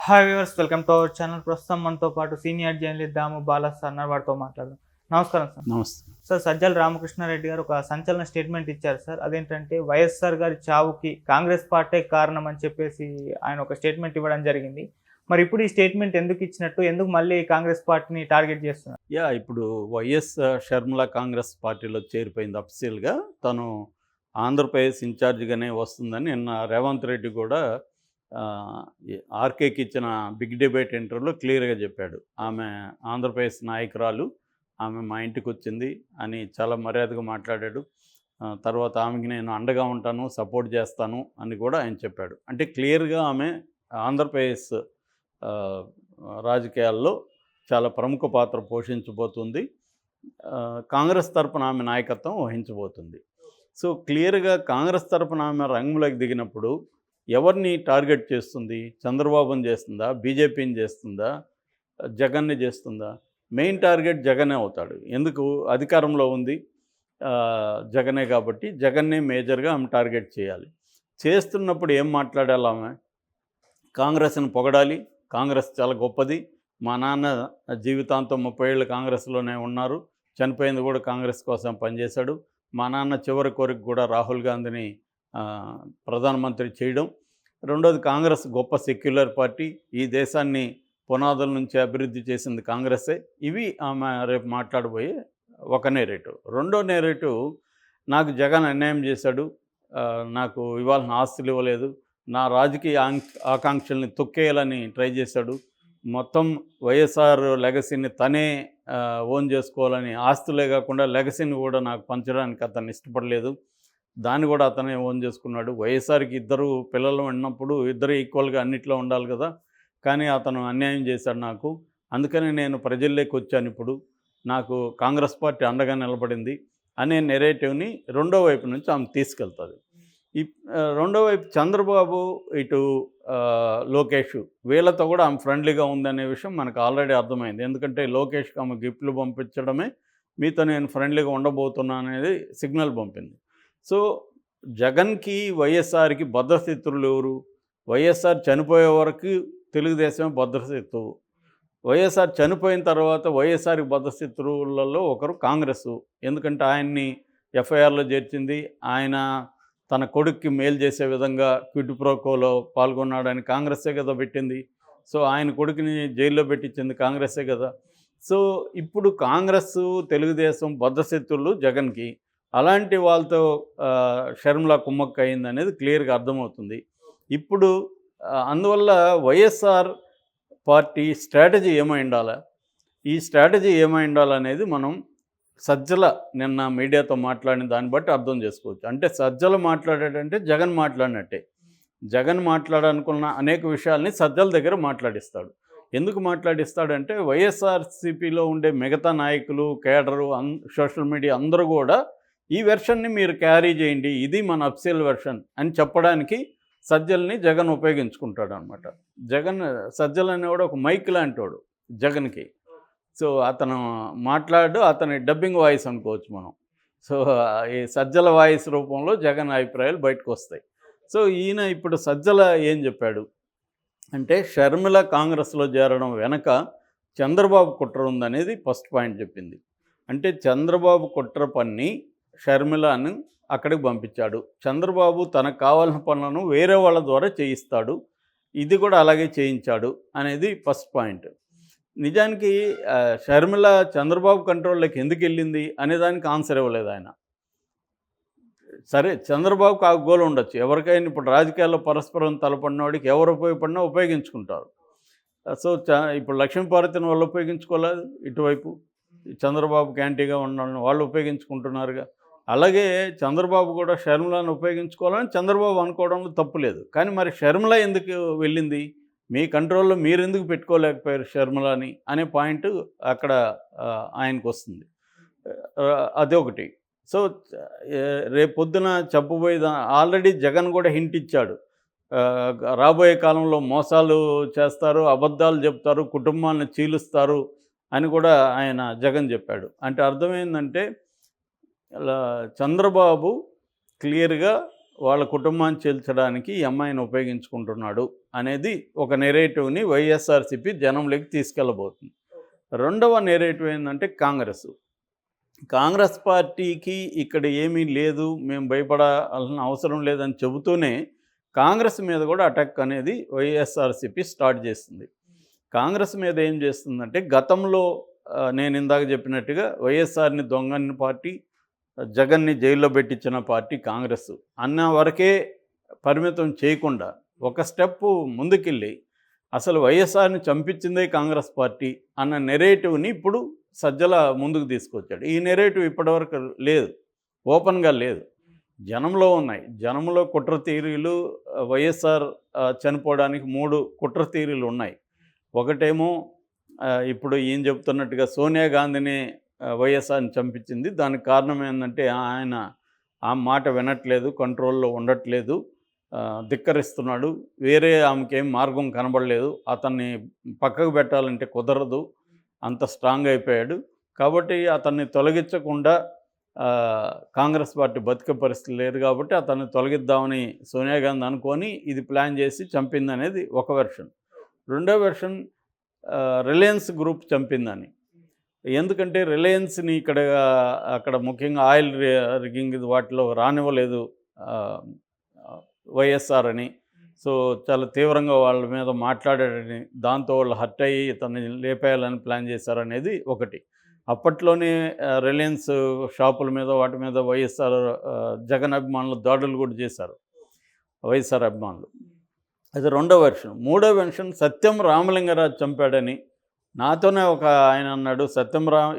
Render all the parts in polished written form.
Hi viewers, welcome to our channel. ప్రస్తుతం మనతో పాటు సీనియర్ జర్నలిస్ట్ దాము బాలా సార్ అన్నారు. వారితో మాట్లాడదాం. నమస్కారం సార్. నమస్తే. సార్, సజ్జల రామకృష్ణారెడ్డి గారు ఒక సంచలన స్టేట్మెంట్ ఇచ్చారు సార్. అదేంటంటే వైఎస్ఆర్ గారి చావుకి కాంగ్రెస్ పార్టీ కారణం అని చెప్పేసి ఆయన ఒక స్టేట్మెంట్ ఇవ్వడం జరిగింది. మరి ఇప్పుడు ఈ స్టేట్మెంట్ ఎందుకు ఇచ్చినట్టు, ఎందుకు మళ్ళీ కాంగ్రెస్ పార్టీని టార్గెట్ చేస్తున్నారు? ఇప్పుడు వైఎస్ షర్మిల కాంగ్రెస్ పార్టీలో చేరిపోయింది అఫీషియల్గా. తను ఆంధ్రప్రదేశ్ ఇన్ఛార్జిగానే వస్తుందని నిన్న రేవంత్ రెడ్డి కూడా ఆర్కేకి ఇచ్చిన బిగ్ డిబేట్ ఇంటర్వ్యూలో క్లియర్గా చెప్పాడు. ఆమె ఆంధ్రప్రదేశ్ నాయకురాలు, ఆమె మా ఇంటికి వచ్చింది అని చాలా మర్యాదగా మాట్లాడాడు. తర్వాత ఆమెకి నేను అండగా ఉంటాను, సపోర్ట్ చేస్తాను అని కూడా ఆయన చెప్పాడు. అంటే క్లియర్గా ఆమె ఆంధ్రప్రదేశ్ రాజకీయాల్లో చాలా ప్రముఖ పాత్ర పోషించబోతుంది. కాంగ్రెస్ తరపున ఆమె నాయకత్వం వహించబోతుంది. సో క్లియర్గా కాంగ్రెస్ తరపున ఆమె రంగంలోకి దిగినప్పుడు ఎవరిని టార్గెట్ చేస్తుంది? చంద్రబాబుని చేస్తుందా, బీజేపీని చేస్తుందా, జగన్ని చేస్తుందా? మెయిన్ టార్గెట్ జగనే అవుతాడు. ఎందుకు? అధికారంలో ఉంది జగనే కాబట్టి జగన్నే మేజర్గా ఆమె టార్గెట్ చేయాలి. చేస్తున్నప్పుడు ఏం మాట్లాడాలి? ఆమె కాంగ్రెస్ని పొగడాలి. కాంగ్రెస్ చాలా గొప్పది, మా నాన్న జీవితాంతం 30 ఏళ్ళు కాంగ్రెస్లోనే ఉన్నారు, చనిపోయింది కూడా కాంగ్రెస్ కోసం పనిచేశాడు, మా నాన్న చివరి కోరిక కూడా రాహుల్ గాంధీని ప్రధానమంత్రి చేయడం. రెండోది, కాంగ్రెస్ గొప్ప సెక్యులర్ పార్టీ, ఈ దేశాన్ని పునాదుల నుంచి అభివృద్ధి చేసింది కాంగ్రెస్సే. ఇవి ఆమె రేపు మాట్లాడబోయే ఒక నేరేటివ్. రెండో నేరేటివ్, నాకు జగన్ అన్యాయం చేశాడు, నాకు ఇవ్వాల్సిన ఆస్తులు ఇవ్వలేదు, నా రాజకీయ ఆకాంక్షల్ని తొక్కేయాలని ట్రై చేశాడు, మొత్తం వైఎస్ఆర్ లెగసీని తనే ఓన్ చేసుకోవాలని, ఆస్తులే కాకుండా లెగసీని కూడా నాకు పంచడానికి అతను ఇష్టపడలేదు, దాన్ని కూడా అతనే ఓన్ చేసుకున్నాడు. వైఎస్ఆర్కి ఇద్దరు పిల్లలు ఉన్నప్పుడు ఇద్దరు ఈక్వల్గా అన్నిట్లో ఉండాలి కదా, కానీ అతను అన్యాయం చేశాడు నాకు, అందుకని నేను ప్రజల్లోకి వచ్చాను, ఇప్పుడు నాకు కాంగ్రెస్ పార్టీ అండగా నిలబడింది అనే నెరేటివ్ని రెండో వైపు నుంచి ఆమె తీసుకెళ్తుంది. ఈ రెండో వైపు చంద్రబాబు, ఇటు లోకేష్, వీళ్ళతో కూడా ఆమె ఫ్రెండ్లీగా ఉందనే విషయం మనకు ఆల్రెడీ అర్థమైంది. ఎందుకంటే లోకేష్కి ఆమె గిఫ్ట్లు పంపించడమే మీతో నేను ఫ్రెండ్లీగా ఉండబోతున్నా అనేది సిగ్నల్ పంపింది. సో జగన్కి వైఎస్ఆర్కి భద్రశత్రులు ఎవరు? వైఎస్ఆర్ చనిపోయే వరకు తెలుగుదేశమే భద్రశత్రువు, వైఎస్ఆర్ చనిపోయిన తర్వాత వైఎస్ఆర్కి భద్రశత్రువులలో ఒకరు కాంగ్రెస్. ఎందుకంటే ఆయన్ని ఎఫ్ఐఆర్లో చేర్చింది, ఆయన తన కొడుక్కి మేలు చేసే విధంగా క్విడ్ ప్రోకోలో పాల్గొన్నాడని కాంగ్రెస్సే కదా పెట్టింది. సో ఆయన కొడుకుని జైల్లో పెట్టించింది కాంగ్రెస్సే కదా. సో ఇప్పుడు కాంగ్రెస్, తెలుగుదేశం భద్రశత్రువులు జగన్కి. అలాంటి వాళ్ళతో షర్మిల కుమ్మక్క అయింది అనేది క్లియర్గా అర్థమవుతుంది. ఇప్పుడు అందువల్ల వైఎస్ఆర్ పార్టీ స్ట్రాటజీ ఏమై ఉండాలా, ఈ స్ట్రాటజీ ఏమై ఉండాలనేది మనం సజ్జల నిన్న మీడియాతో మాట్లాడిన దాన్ని బట్టి అర్థం చేసుకోవచ్చు. అంటే సజ్జల మాట్లాడాడంటే జగన్ మాట్లాడినట్టే. జగన్ మాట్లాడాలనుకున్న అనేక విషయాల్ని సజ్జల దగ్గర మాట్లాడిస్తాడు. ఎందుకు మాట్లాడిస్తాడంటే వైఎస్ఆర్సీపీలో ఉండే మిగతా నాయకులు, కేడరు, సోషల్ మీడియా అందరూ కూడా ఈ వెర్షన్ని మీరు క్యారీ చేయండి, ఇది మన అఫీషియల్ వెర్షన్ అని చెప్పడానికి సజ్జల్ని జగన్ ఉపయోగించుకుంటాడు అనమాట. సజ్జల్ అనేవాడు ఒక మైక్ లాంటివాడు జగన్కి. సో అతను అతని డబ్బింగ్ వాయిస్ అనుకోవచ్చు మనం. సో ఈ సజ్జల వాయిస్ రూపంలో జగన్ అభిప్రాయాలు బయటకు వస్తాయి. సో ఈయన ఇప్పుడు సజ్జల ఏం చెప్పాడు అంటే, షర్మిల కాంగ్రెస్లో చేరడం వెనక చంద్రబాబు కుట్ర ఉందనేది ఫస్ట్ పాయింట్ చెప్పింది. అంటే చంద్రబాబు కుట్ర పన్ని షర్మిలను అక్కడికి పంపించాడు. చంద్రబాబు తనకు కావాల్సిన పనులను వేరే వాళ్ళ ద్వారా చేయిస్తాడు, ఇది కూడా అలాగే చేయించాడు అనేది ఫస్ట్ పాయింట్. నిజానికి షర్మిల చంద్రబాబు కంట్రోల్లోకి ఎందుకు వెళ్ళింది అనేదానికి ఆన్సర్ ఇవ్వలేదు ఆయన. సరే, చంద్రబాబుకు ఆ గోల్ ఉండొచ్చు, ఎవరికైనా ఇప్పుడు రాజకీయాల్లో పరస్పరం తలపడినవాడికి ఎవరు ఉపయోగపడినా ఉపయోగించుకుంటారు. సో ఇప్పుడు లక్ష్మీపార్వతిని వాళ్ళు ఉపయోగించుకోలేదు, ఇటువైపు చంద్రబాబుకి యాంటీగా ఉండాలని వాళ్ళు ఉపయోగించుకుంటున్నారుగా. అలాగే చంద్రబాబు కూడా షర్మిలను ఉపయోగించుకోవాలని చంద్రబాబు అనుకోవడంలో తప్పు లేదు. కానీ మరి షర్మిల ఎందుకు వెళ్ళింది? మీ కంట్రోల్లో మీరు ఎందుకు పెట్టుకోలేకపోయారు షర్మిలని అనే పాయింట్ అక్కడ ఆయనకు వస్తుంది. అదొకటి. సో రేపు పొద్దున చెప్పబోయేది ఆల్రెడీ జగన్ కూడా హింట్ ఇచ్చాడు, రాబోయే కాలంలో మోసాలు చేస్తారు, అబద్ధాలు చెప్తారు, కుటుంబాలను చీలుస్తారు అని కూడా ఆయన జగన్ చెప్పాడు. అంటే అర్థమైందంటే చంద్రబాబు క్లియర్గా వాళ్ళ కుటుంబాన్ని చేల్చడానికి ఈ అమ్మాయిని ఉపయోగించుకుంటున్నాడు అనేది ఒక నెరేటివ్ని వైఎస్ఆర్సీపీ జనంలోకి తీసుకెళ్ళబోతుంది. రెండవ నెరేటివ్ ఏంటంటే కాంగ్రెస్ పార్టీకి ఇక్కడ ఏమీ లేదు, మేము భయపడాల్సిన అవసరం లేదని చెబుతూనే కాంగ్రెస్ మీద కూడా అటాక్ అనేది వైఎస్ఆర్సీపీ స్టార్ట్ చేస్తుంది. కాంగ్రెస్ మీద ఏం చేస్తుందంటే గతంలో నేను ఇందాక చెప్పినట్టుగా వైఎస్ఆర్ని దొంగని పార్టీ, జగన్ని జైల్లో పెట్టించిన పార్టీ కాంగ్రెస్ అన్న వరకే పరిమితం చేయకుండా ఒక స్టెప్ ముందుకెళ్ళి అసలు వైఎస్ఆర్ని చంపించిందే కాంగ్రెస్ పార్టీ అన్న నెరేటివ్ని ఇప్పుడు సజ్జల ముందుకు తీసుకొచ్చాడు. ఈ నెరేటివ్ ఇప్పటివరకు లేదు, ఓపెన్గా లేదు, జనంలో ఉన్నాయి. జనంలో కుట్ర థియరీలు వైఎస్ఆర్ చనిపోవడానికి 3 కుట్ర థియరీలు ఉన్నాయి. ఒకటేమో ఇప్పుడు ఈయన చెప్తున్నట్టుగా సోనియా గాంధీని వైఎస్ఆర్ని చంపించింది. దానికి కారణం ఏంటంటే ఆయన ఆ మాట వినట్లేదు, కంట్రోల్లో ఉండట్లేదు, ధిక్కరిస్తున్నాడు, వేరే ఆమెకేం మార్గం కనబడలేదు, అతన్ని పక్కకు పెట్టాలంటే కుదరదు, అంత స్ట్రాంగ్ అయిపోయాడు. కాబట్టి అతన్ని తొలగించకుండా కాంగ్రెస్ పార్టీ బతికే పరిస్థితి లేదు కాబట్టి అతన్ని తొలగిద్దామని సోనియా గాంధీ అనుకొని ఇది ప్లాన్ చేసి చంపింది అనేది ఒక వెర్షన్. రెండో వెర్షన్ రిలయన్స్ గ్రూప్ చంపిందని. ఎందుకంటే రిలయన్స్ని అక్కడ ముఖ్యంగా ఆయిల్ రిగ్గింగ్ వాటిలో రానివ్వలేదు వైఎస్ఆర్ అని. సో చాలా తీవ్రంగా వాళ్ళ మీద మాట్లాడాడని, దాంతో వాళ్ళు హర్ట్ అయ్యి ఇతన్ని లేపేయాలని ప్లాన్ చేశారనేది ఒకటి. అప్పట్లోనే రిలయన్స్ షాపుల మీద వాటి మీద వైఎస్ఆర్ జగన్ అభిమానులు దాడులు కూడా చేశారు వైఎస్ఆర్ అభిమానులు. అది రెండో వెర్షన్. మూడో వెర్షన్ సత్యం రామలింగరాజు చంపాడని. నాతోనే ఒక ఆయన అన్నాడు,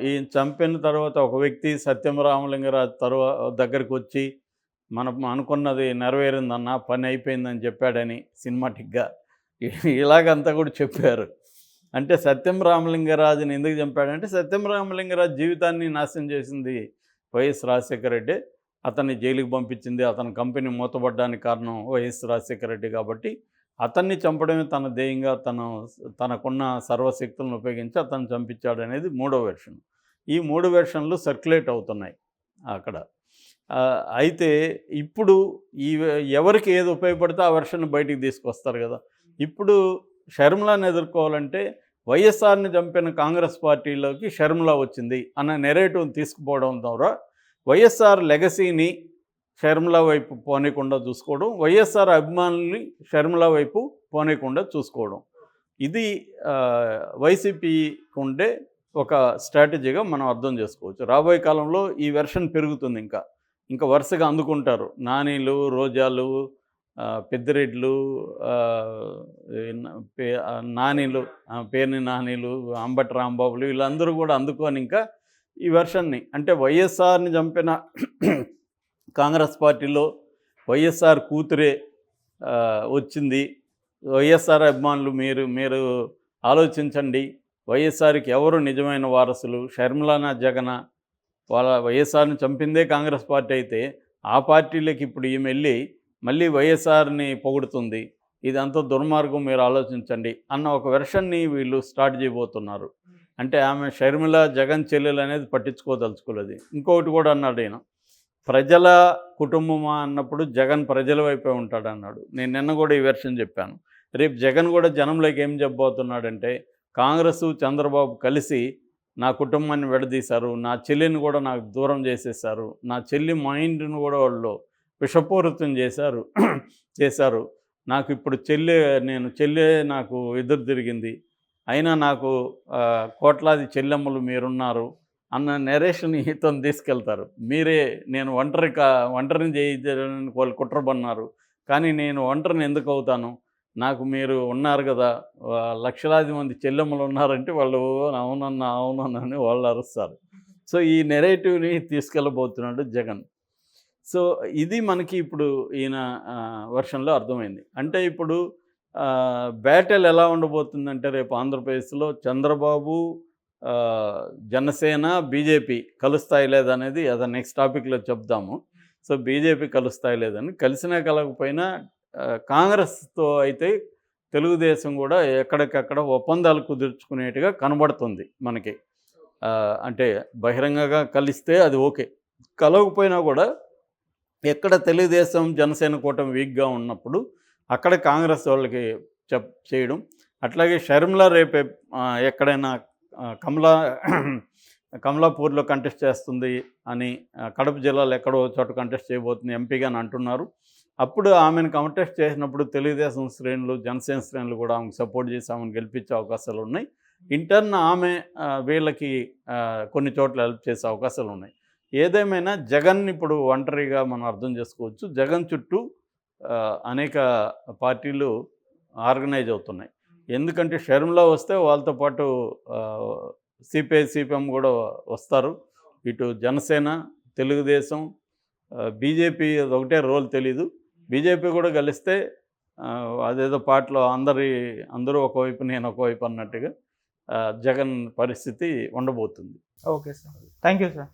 ఈ చంపిన తర్వాత ఒక వ్యక్తి సత్యం రామలింగరాజు దగ్గరికి వచ్చి మనం అనుకున్నది నెరవేరిందన్న, పని అయిపోయిందని చెప్పాడని సినిమాటిక్గా. ఇలాగంతా కూడా చెప్పారు. అంటే సత్యం రామలింగరాజుని ఎందుకు చంపాడంటే సత్యం రామలింగరాజు జీవితాన్ని నాశనం చేసింది వైఎస్ రాజశేఖర రెడ్డి, అతన్ని జైలుకి పంపించింది, అతని కంపెనీ మూతపడ్డానికి కారణం వైఎస్ రాజశేఖర రెడ్డి. కాబట్టి అతన్ని చంపడమే తన ధ్యేయంగా తనకున్న సర్వశక్తులను ఉపయోగించి అతన్ని చంపించాడనేది మూడో వెర్షన్. ఈ 3 వెర్షన్లు సర్క్యులేట్ అవుతున్నాయి అక్కడ. అయితే ఇప్పుడు ఎవరికి ఏది ఉపయోగపడితే ఆ వెర్షన్ బయటికి తీసుకొస్తారు కదా. ఇప్పుడు షర్మిలాని ఎదుర్కోవాలంటే వైఎస్ఆర్ని చంపిన కాంగ్రెస్ పార్టీలోకి షర్మిల వచ్చింది అన్న నెరేటివ్ని తీసుకుపోవడం ద్వారా వైఎస్ఆర్ లెగసీని షర్మిల వైపు పోనీకుండా చూసుకోవడం, వైఎస్ఆర్ అభిమానుల్ని షర్మిల వైపు పోనీకుండా చూసుకోవడం, ఇది వైసీపీకి ఉండే ఒక స్ట్రాటజీగా మనం అర్థం చేసుకోవచ్చు. రాబోయే కాలంలో ఈ వెర్షన్ పెరుగుతుంది, ఇంకా వరుసగా అందుకుంటారు. నానీలు, రోజాలు, పెద్దిరెడ్లు, నానీలు, పేర్ని నానీలు, అంబటి రాంబాబులు, వీళ్ళందరూ కూడా అందుకొని ఇంకా ఈ వెర్షన్ని, అంటే వైఎస్ఆర్ని చంపిన కాంగ్రెస్ పార్టీలో వైఎస్ఆర్ కూతురే వచ్చింది, వైఎస్ఆర్ అభిమానులు మీరు ఆలోచించండి, వైఎస్ఆర్కి ఎవరు నిజమైన వారసులు, షర్మిలానా జగనా? వాళ్ళ వైఎస్ఆర్ని చంపిందే కాంగ్రెస్ పార్టీ అయితే ఆ పార్టీలోకి ఇప్పుడు ఈమె వెళ్ళి మళ్ళీ వైఎస్ఆర్ని పొగుడుతుంది, ఇదంతా దుర్మార్గం, మీరు ఆలోచించండి అన్న ఒక వెర్షన్ని వీళ్ళు స్టార్ట్ చేయబోతున్నారు. అంటే ఆమె షర్మిల జగన్ చెల్లెలు అనేది పట్టించుకోదలుచుకోలేదు. ఇంకొకటి కూడా అన్నాడు ఆయన, ప్రజల కుటుంబమా అన్నప్పుడు జగన్ ప్రజల వైపే ఉంటాడు అన్నాడు. నేను నిన్న కూడా ఈ వెర్షన్ చెప్పాను. రేపు జగన్ కూడా జనంలోకి ఏం చెప్పబోతున్నాడంటే కాంగ్రెస్ చంద్రబాబు కలిసి నా కుటుంబాన్ని విడదీశారు, నా చెల్లిని కూడా నాకు దూరం చేసేసారు, నా చెల్లి మైండ్ను కూడా వాళ్ళు విషపూరితం చేశారు, నాకు ఇప్పుడు చెల్లె నాకు ఎదురు తిరిగింది, అయినా నాకు కోట్లాది చెల్లెమ్మలు మీరున్నారు అన్న నెరేషన్ ఇతను తీసుకెళ్తారు. నేను ఒంటరిని చేయడానికి వాళ్ళు కుట్రబన్నారు, కానీ నేను ఒంటరిని ఎందుకు అవుతాను, నాకు మీరు ఉన్నారు కదా, లక్షలాది మంది చెల్లెమ్మలు ఉన్నారంటే వాళ్ళు అవునన్నా అని వాళ్ళు అరుస్తారు. సో ఈ నెరేటివ్ని తీసుకెళ్ళబోతున్నాడు జగన్. సో ఇది మనకి ఇప్పుడు ఈయన వర్షన్లో అర్థమైంది. అంటే ఇప్పుడు బ్యాటిల్ ఎలా ఉండబోతుందంటే రేపు ఆంధ్రప్రదేశ్లో చంద్రబాబు, జనసేన, బీజేపీ కలుస్తాయి లేదనేది అది నెక్స్ట్ టాపిక్లో చెప్దాము. సో బీజేపీ కలుస్తాయి లేదని, కలిసినా కలగకపోయినా కాంగ్రెస్తో అయితే తెలుగుదేశం కూడా ఎక్కడికక్కడ ఒప్పందాలు కుదుర్చుకునేట్టుగా కనబడుతుంది మనకి. అంటే బహిరంగంగా కలిస్తే అది ఓకే, కలవకపోయినా కూడా ఎక్కడ తెలుగుదేశం జనసేన కూటమి వీక్గా ఉన్నప్పుడు అక్కడ కాంగ్రెస్ వాళ్ళకి చేయడం. అట్లాగే షర్మిల రేపే ఎక్కడైనా కమలాపూర్లో కంటెస్ట్ చేస్తుంది అని, కడప జిల్లాలో ఎక్కడో చోట కంటెస్ట్ చేయబోతుంది ఎంపీగా అని అంటున్నారు. అప్పుడు ఆమెను కంటెస్ట్ చేసినప్పుడు తెలుగుదేశం శ్రేణులు, జనసేన శ్రేణులు కూడా ఆమెకు సపోర్ట్ చేసి ఆమెను గెలిపించే అవకాశాలు ఉన్నాయి. ఇంటర్న్ ఆమె వీళ్ళకి కొన్ని చోట్ల హెల్ప్ చేసే అవకాశాలు ఉన్నాయి. ఏదేమైనా జగన్ ఇప్పుడు ఒంటరిగా మనం అర్థం చేసుకోవచ్చు. జగన్ చుట్టూ అనేక పార్టీలు ఆర్గనైజ్ అవుతున్నాయి. ఎందుకంటే షర్మిల వస్తే వాళ్ళతో పాటు సిపిఐ, సిపిఎం కూడా వస్తారు. ఇటు జనసేన, తెలుగుదేశం, బీజేపీ ఒకటే రోల్ తెలీదు. బీజేపీ కూడా కలిస్తే అదేదో పాటలో అందరూ ఒకవైపు నేను ఒకవైపు అన్నట్టుగా జగన్ పరిస్థితి ఉండబోతుంది. Okay sir, thank you sir.